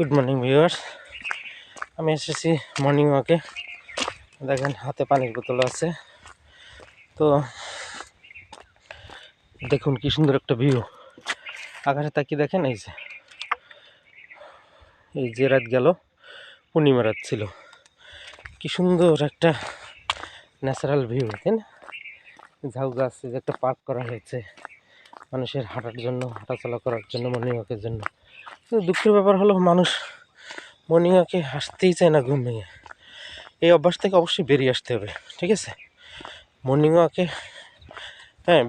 Good morning viewers, আমি এসেছি morning ওয়াকে। দেখেন হাতে পানির বোতল আছে। তো দেখুন কি সুন্দর একটা ভিউ। আকাশে তাকিয়ে দেখেন, এই যে রাত গেল, পূর্ণিমা রাত ছিল। কি সুন্দর একটা ন্যাচারাল ভিউ, তাই না? ঝাউ গাছ, যে একটা পার্ক করা হয়েছে মানুষের হাঁটার জন্য, হাঁটাচলা করার জন্য, মর্নিং ওয়াকের জন্য। কিন্তু দুঃখের ব্যাপার হলো, মানুষ মর্নিং ওয়াকে আসতেই চায় না ঘুম ভেঙে। এই অভ্যাস থেকে অবশ্যই বেরিয়ে আসতে হবে, ঠিক আছে? মর্নিং ওয়াকে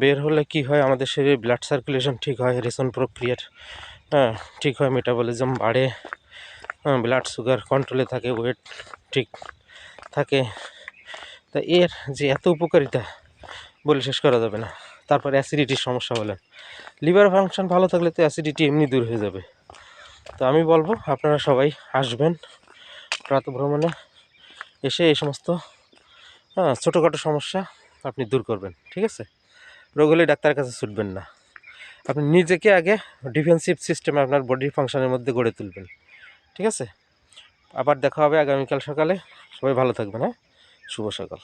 বের হলে কি হয়, আমাদের শরীরে ব্লাড সার্কুলেশন ঠিক হয়, রেশন প্রক্রিয়া ঠিক হয়, মেটাবলিজম বাড়ে, ব্লাড সুগার কন্ট্রোলে থাকে, ওয়েট ঠিক থাকে। তা এর যে এত উপকারিতা বলে শেষ করা যাবে না। তারপর অ্যাসিডিটির সমস্যা বলেন, লিভার ফাংশন ভালো থাকলে তো অ্যাসিডিটি এমনি দূর হয়ে যাবে। তো আমি বলবো আপনারা সবাই আসবেন প্রাতঃভ্রমণে, এসে এই সমস্ত ছোটোখাটো সমস্যা আপনি দূর করবেন, ঠিক আছে? রোগ হলে ডাক্তারের কাছে ছুটবেন না। আপনি নিজেকে আগে ডিফেন্সিভ সিস্টেম আপনার বডি ফাংশনের মধ্যে গড়ে তুলবেন, ঠিক আছে? আবার দেখা হবে আগামীকাল সকালে। সবাই ভালো থাকবেন। শুভ সকাল।